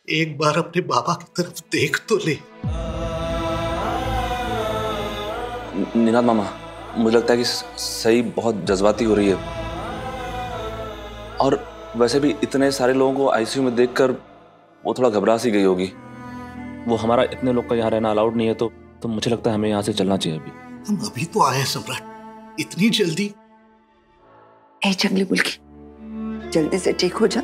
एक बार अपने बाबा की तरफ देख तो ले। निनाद मामा, मुझे लगता है कि सही बहुत जज्बाती हो रही है, और वैसे भी इतने सारे लोगों को आईसीयू में देखकर वो थोड़ा घबरा सी गई होगी। वो हमारा इतने लोग का यहाँ रहना अलाउड नहीं है, तो मुझे लगता है हमें यहाँ से चलना चाहिए अभी। हम अभी तो आए हैं सम्राट, इतनी जल्दी? ए जंगली मुल्की, जल्दी से ठीक हो जा।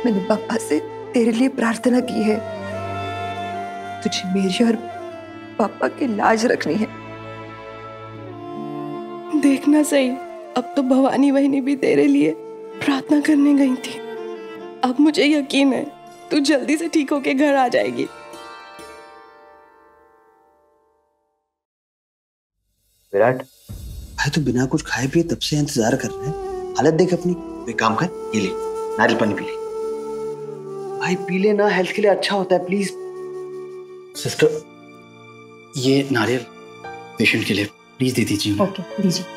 मैंने पापा से तेरे लिए प्रार्थना की है, तुझे मेरी और पापा की लाज रखनी है। देखना सही, अब तो भवानी बहनी भी तेरे लिए प्रार्थना करने गई थी। अब मुझे यकीन है तू जल्दी से ठीक होके घर आ जाएगी। विराट भाई, तो बिना कुछ खाए पिए तब से इंतजार कर रहे हैं। हालत देख अपनी। एक काम कर, ये ले नारियल पानी पी ले। भाई पी ले ना, हेल्थ के लिए अच्छा होता है, प्लीज। सिस्टर, ये नारियल पेशेंट के लिए प्लीज दे दीजिए। ओके, दीजिए।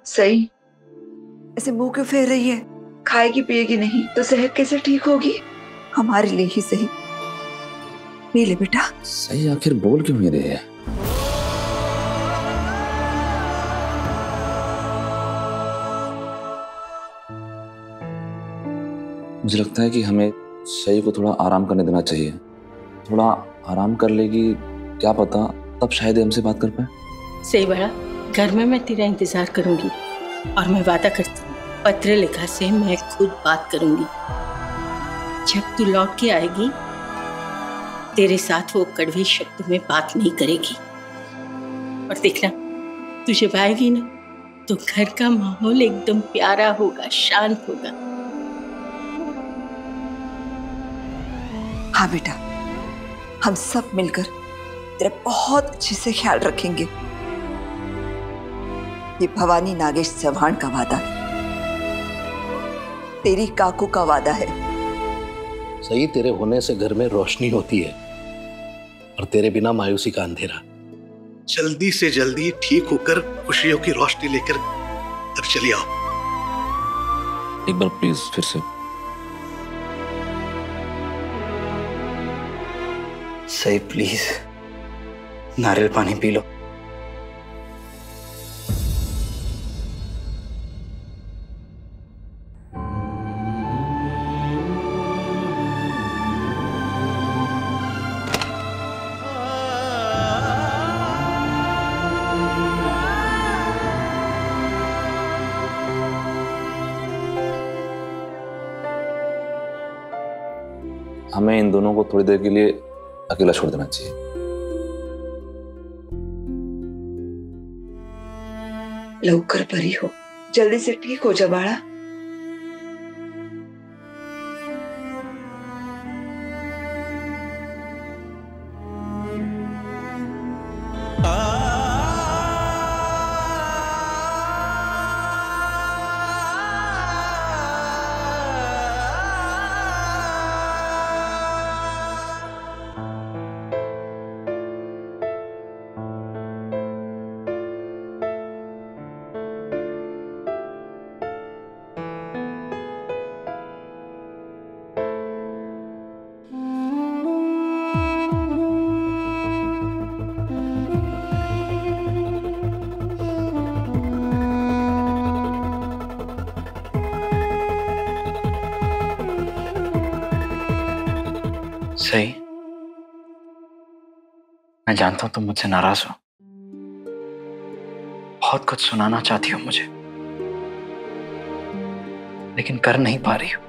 सही, ऐसे मुंह क्यों फेर रही है? खाएगी पिएगी नहीं तो सेहत कैसे ठीक होगी? हमारे लिए ही सही। पी ले बेटा। सही आखिर बोल क्यों नहीं रहे हैं? मुझे लगता है कि हमें सही को थोड़ा आराम करने देना चाहिए। थोड़ा आराम कर लेगी, क्या पता तब शायद हमसे बात कर पाए। सही बड़ा, घर में मैं तेरा इंतजार करूंगी, और मैं वादा करती हूँ पत्र लिखा से मैं खुद बात करूंगी। जब तू लौट के आएगी तेरे साथ वो कड़वे शब्दों में बात नहीं करेगी। और देखना, तू जब आएगी ना तो घर का माहौल एकदम प्यारा होगा, शांत होगा। हाँ बेटा, हम सब मिलकर तेरा बहुत अच्छे से ख्याल रखेंगे। ये भवानी नागेश चौहान का वादा, तेरी काकू का वादा है। सही, तेरे होने से घर में रोशनी होती है और तेरे बिना मायूसी का अंधेरा। जल्दी से जल्दी ठीक होकर खुशियों की रोशनी लेकर अब चली आओ। एक बार प्लीज फिर से। सही प्लीज नारियल पानी पी लो। हमें इन दोनों को थोड़ी देर के लिए अकेला छोड़ देना चाहिए। लवकर परी हो, जल्दी से ठीक हो जा बाड़ा। सही, मैं जानता हूं तुम मुझसे नाराज हो, बहुत कुछ सुनाना चाहती हो मुझे, लेकिन कर नहीं पा रही हो।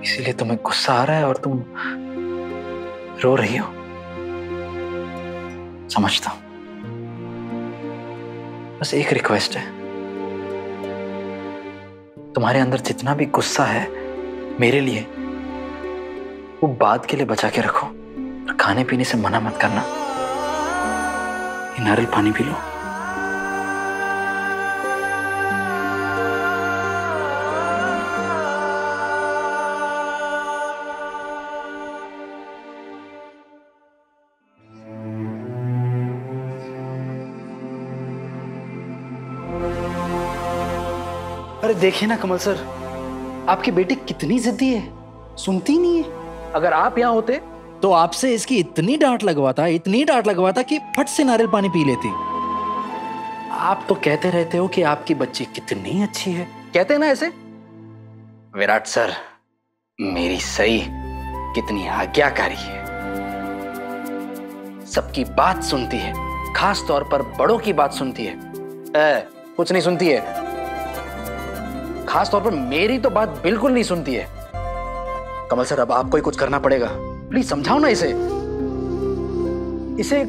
इसीलिए तुम्हें गुस्सा आ रहा है और तुम रो रही हो। समझता हूं, बस एक रिक्वेस्ट है, तुम्हारे अंदर जितना भी गुस्सा है मेरे लिए, वो बाद के लिए बचा के रखो और खाने पीने से मना मत करना। ये नारियल पानी पी लो। अरे देखिए ना कमल सर, आपकी बेटी कितनी जिद्दी है, सुनती नहीं है। अगर आप यहाँ होते तो आपसे इसकी इतनी डांट लगवाता कि फट से नारियल पानी पी लेती। आप तो कहते रहते हो कि आपकी बच्ची कितनी अच्छी है, कहते हैं ना ऐसे। विराट सर, मेरी सई कितनी आज्ञाकारी है, सबकी बात सुनती है, खास तौर पर बड़ों की बात सुनती है। कुछ नहीं सुनती है, खास तौर पर मेरी तो बात बिल्कुल नहीं सुनती है। कमल सर, अब आपको ही कुछ करना पड़ेगा, प्लीज समझाओ ना इसे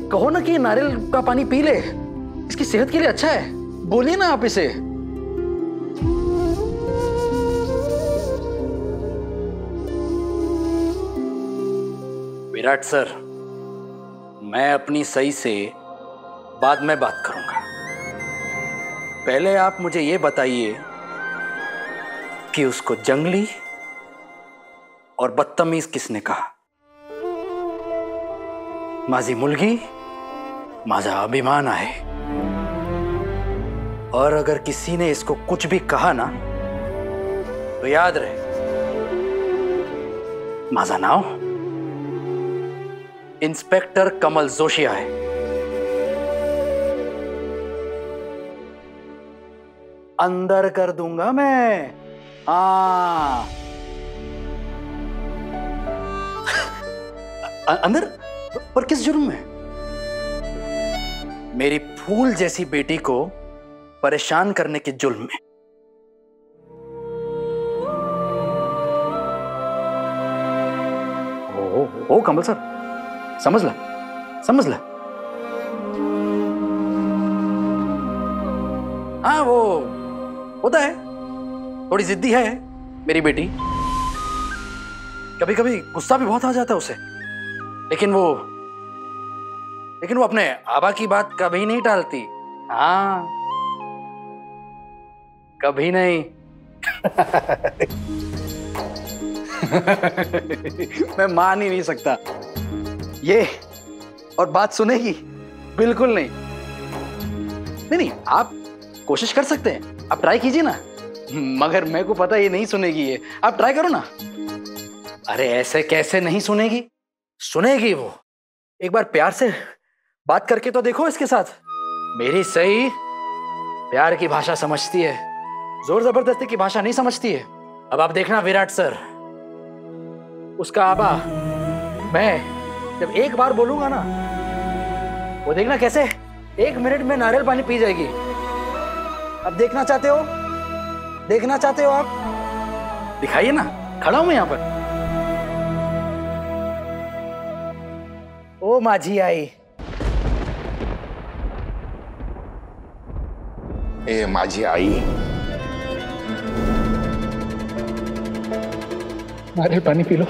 कहो ना कि नारियल का पानी पी ले, इसकी सेहत के लिए अच्छा है, बोलिए ना आप इसे। विराट सर, मैं अपनी सई से बाद में बात करूंगा, पहले आप मुझे ये बताइए कि उसको जंगली और बदतमीज किसने कहा? माझी मुलगी माझा अभिमान आहे, और अगर किसी ने इसको कुछ भी कहा ना तो याद रहे, माझा नाव इंस्पेक्टर कमल जोशी आहे। अंदर कर दूंगा मैं। हाँ, अंदर? पर किस जुर्म में? मेरी फूल जैसी बेटी को परेशान करने के जुर्म में। ओ कमल सर, समझ ला। हाँ, वो होता है, थोड़ी जिद्दी है मेरी बेटी, कभी कभी गुस्सा भी बहुत आ जाता है उसे, लेकिन वो अपने आबा की बात कभी नहीं टालती। हाँ, कभी नहीं। मैं मान ही नहीं सकता ये, और बात सुनेगी बिल्कुल नहीं, आप कोशिश कर सकते हैं, आप ट्राई कीजिए ना, मगर मेरे को पता ये नहीं सुनेगी, ये आप ट्राई करो ना। अरे ऐसे कैसे नहीं सुनेगी? सुनेगी वो, एक बार प्यार से बात करके तो देखो इसके साथ। मेरी सही प्यार की भाषा समझती है, जोर जबरदस्ती की भाषा नहीं समझती है। अब आप देखना विराट सर, उसका आबा मैं जब एक बार बोलूंगा ना, वो देखना कैसे 1 मिनट में नारियल पानी पी जाएगी। अब देखना चाहते हो आप? दिखाइए ना, खड़ा हूं मैं यहां पर। ओ माझी आई। ए माझी आई, नारियल पानी पी लो।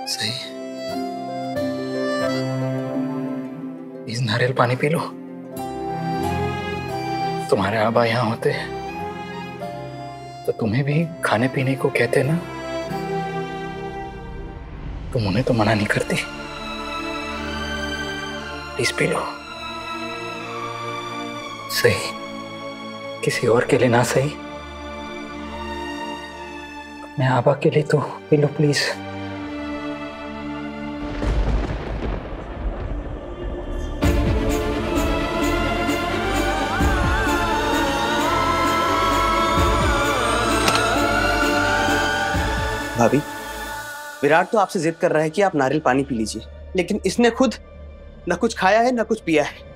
सही, इस नारियल पानी पी लो। तुम्हारे आबा यहाँ होते तो तुम्हें भी खाने पीने को कहते ना, तुम उन्हें तो मना नहीं करती। Please P low. सही, किसी और के लिए ना सही, अपने आबा के लिए तो पी लो प्लीज। भाभी, विराट तो आपसे जिद कर रहा है कि आप नारियल पानी पी लीजिए, लेकिन इसने खुद ना कुछ खाया है ना कुछ पिया है।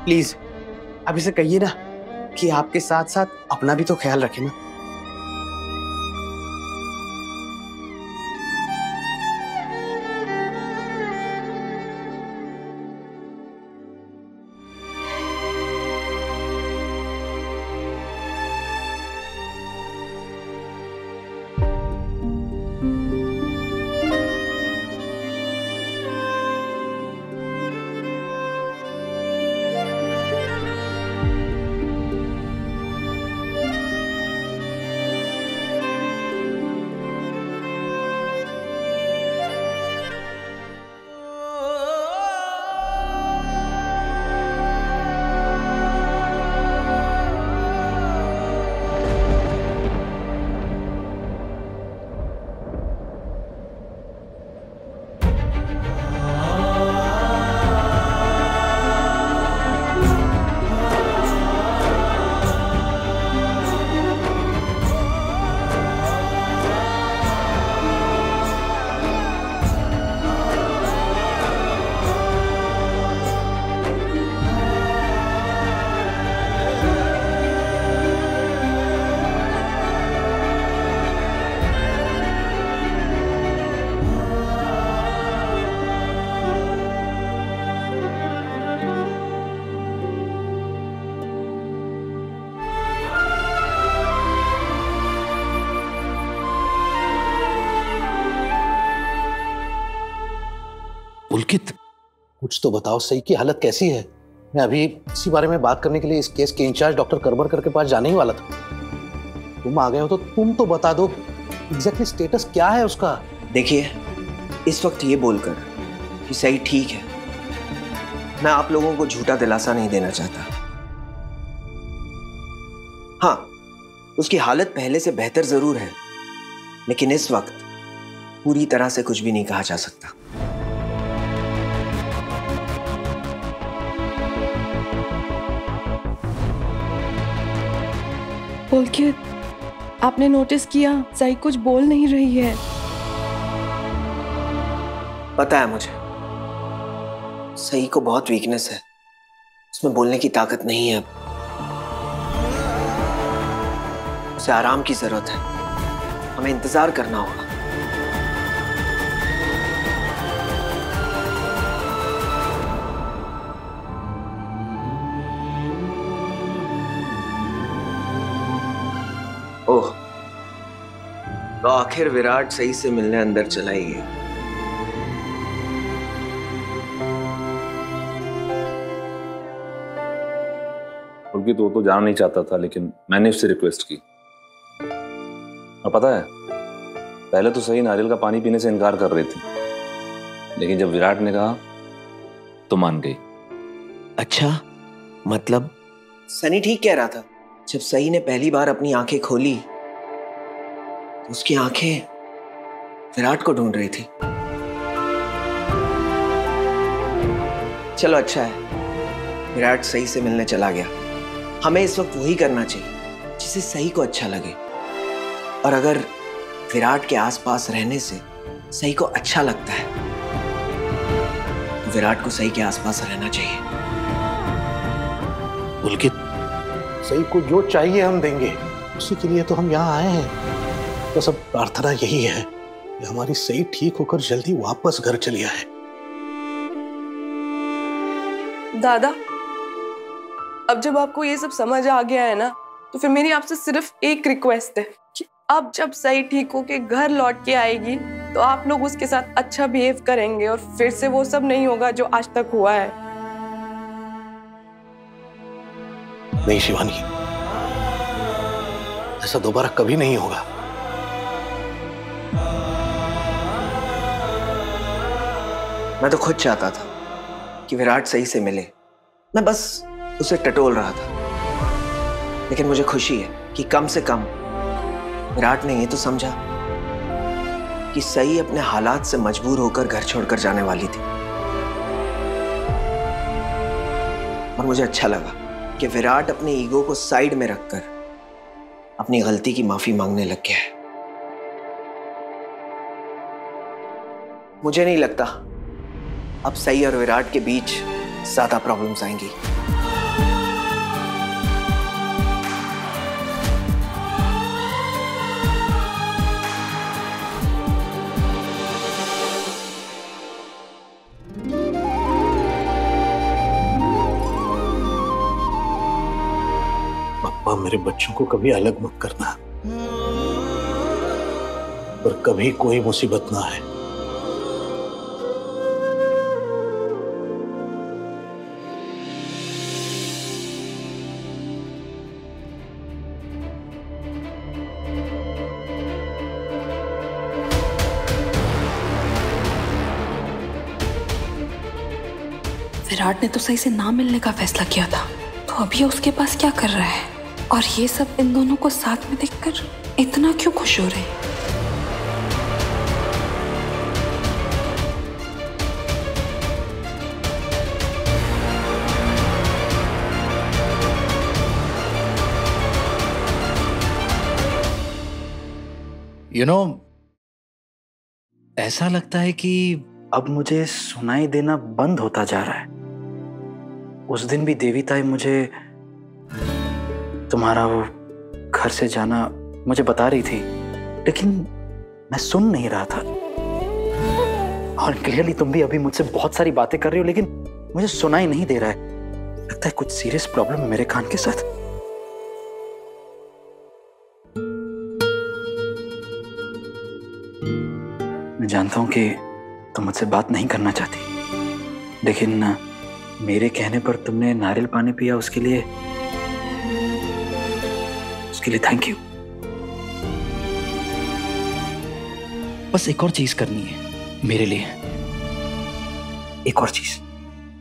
प्लीज अब इसे कहिए ना कि आपके साथ साथ अपना भी तो ख्याल रखे ना। पुलकित, कुछ तो बताओ, सही की हालत कैसी है? मैं अभी इसी बारे में बात करने के लिए इस केस के इंचार्ज डॉक्टर करमरकर के पास जाने ही वाला था। तुम आ गए हो तो तुम तो बता दो एग्जैक्टली स्टेटस क्या है उसका। देखिए, इस वक्त ये बोलकर कि सही ठीक है, मैं आप लोगों को झूठा दिलासा नहीं देना चाहता। हाँ, उसकी हालत पहले से बेहतर जरूर है, लेकिन इस वक्त पूरी तरह से कुछ भी नहीं कहा जा सकता। पुलकित, आपने नोटिस किया सही कुछ बोल नहीं रही है। पता है मुझे, सही को बहुत वीकनेस है, उसमें बोलने की ताकत नहीं है। उसे आराम की जरूरत है, हमें इंतजार करना होगा। ओह, तो आखिर विराट सही से मिलने अंदर चला ही गया। पुलकित वो तो जाना नहीं चाहता था, लेकिन मैंने उससे रिक्वेस्ट की। और पता है, पहले तो सही नारियल का पानी पीने से इनकार कर रही थी, लेकिन जब विराट ने कहा तो मान गई। अच्छा, मतलब सनी ठीक कह रहा था। जब सही ने पहली बार अपनी आंखें खोली तो उसकी आंखें विराट को ढूंढ रही थी। चलो अच्छा है, विराट सही से मिलने चला गया। हमें इस वक्त वही करना चाहिए जिसे सही को अच्छा लगे। और अगर विराट के आसपास रहने से सही को अच्छा लगता है तो विराट को सही के आसपास रहना चाहिए। पुलकित, सही को जो चाहिए हम देंगे, उसी के लिए तो हम यहाँ आए हैं। तो सब प्रार्थना यही है कि हमारी सही ठीक होकर जल्दी वापस घर चली आए। दादा, अब जब आपको ये सब समझ आ गया है ना, तो फिर मेरी आपसे सिर्फ एक रिक्वेस्ट है कि अब जब सही ठीक होके घर लौट के आएगी तो आप लोग उसके साथ अच्छा बिहेव करेंगे और फिर से वो सब नहीं होगा जो आज तक हुआ है। नहीं शिवानी, ऐसा दोबारा कभी नहीं होगा। मैं तो खुद चाहता था कि विराट सही से मिले, मैं बस उसे टटोल रहा था। लेकिन मुझे खुशी है कि कम से कम विराट ने ये तो समझा कि सही अपने हालात से मजबूर होकर घर छोड़कर जाने वाली थी। और मुझे अच्छा लगा कि विराट अपने ईगो को साइड में रखकर अपनी गलती की माफी मांगने लग गया है। मुझे नहीं लगता अब सई और विराट के बीच ज्यादा प्रॉब्लम्स आएंगी। पापा, मेरे बच्चों को कभी अलग मत करना, पर कभी कोई मुसीबत ना आए। विराट ने तो सही से ना मिलने का फैसला किया था, तो अभी ये उसके पास क्या कर रहा है? और ये सब इन दोनों को साथ में देखकर इतना क्यों खुश हो रहे हैं? ऐसा लगता है कि अब मुझे सुनाई देना बंद होता जा रहा है। उस दिन भी देवी ताई मुझे तुम्हारा वो घर से जाना मुझे बता रही थी, लेकिन मैं सुन नहीं रहा था। और क्लियरली तुम भी अभी मुझसे बहुत सारी बातें कर रही हो, लेकिन मुझे सुनाई नहीं दे रहा है। लगता है कुछ सीरियस प्रॉब्लम है मेरे कान के साथ। मैं जानता हूं कि तुम मुझसे बात नहीं करना चाहती, लेकिन मेरे कहने पर तुमने नारियल पानी पिया, उसके लिए थैंक यू। बस एक और चीज करनी है मेरे लिए, एक और चीज,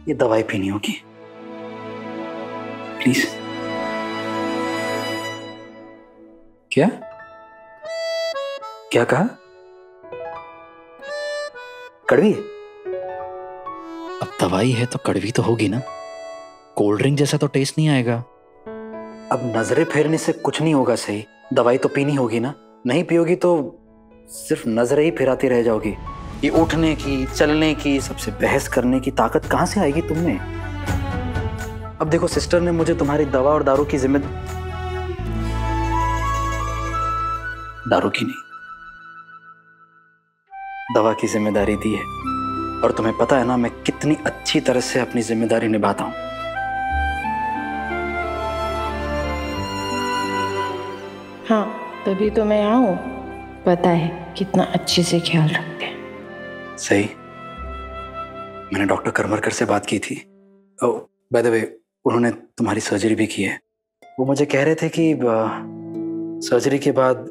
ये दवाई पीनी होगी, प्लीज। क्या क्या कहा? कड़वी? अब दवाई है तो कड़वी तो होगी ना, कोल्ड ड्रिंक जैसा तो टेस्ट नहीं आएगा। अब नजरें फेरने से कुछ नहीं होगा सही, दवाई तो पीनी होगी ना। नहीं पियोगी तो सिर्फ नजरें ही फिराती रह जाओगी। ये उठने की, चलने की, सबसे बहस करने की ताकत कहां से आएगी तुम में? अब देखो, सिस्टर ने मुझे तुम्हारी दवा और दारू की दारू की नहीं, दवा की जिम्मेदारी दी है। और तुम्हें पता है ना मैं कितनी अच्छी तरह से अपनी जिम्मेदारी निभाता हूं। हाँ, तभी तो मैं आऊं। पता है कितना अच्छे से ख्याल रखते हैं। सही। मैंने डॉक्टर करमरकर से बात की थी। ओह, बाय द वे, उन्होंने तुम्हारी सर्जरी भी की है। वो मुझे कह रहे थे कि सर्जरी के बाद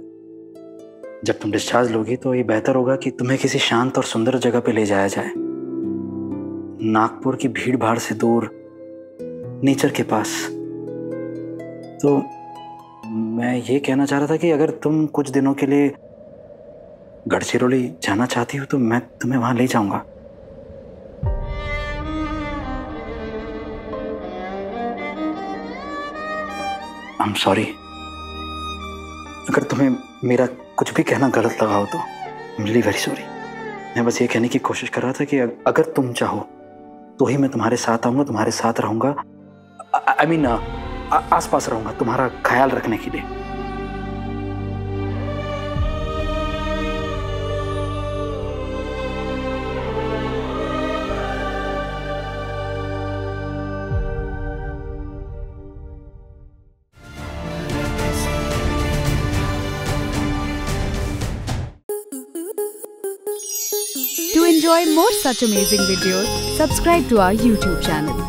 जब तुम डिस्चार्ज लोगी तो ये बेहतर होगा कि तुम्हें किसी शांत और सुंदर जगह पे ले जाया जाए, नागपुर की भीड़ भाड़ से दूर, नेचर के पास। तो मैं ये कहना चाह रहा था कि अगर तुम कुछ दिनों के लिए गढ़चिरौली जाना चाहती हो तो मैं तुम्हें वहां ले जाऊंगा। आई एम सॉरी अगर तुम्हें मेरा कुछ भी कहना गलत लगा हो तो। I am really very sorry. मैं बस ये कहने की कोशिश कर रहा था कि अगर तुम चाहो तो ही मैं तुम्हारे साथ आऊंगा, तुम्हारे साथ रहूंगा। आई मीन आसपास रहूंगा तुम्हारा ख्याल रखने के लिए। To enjoy more such amazing videos, subscribe to our YouTube channel.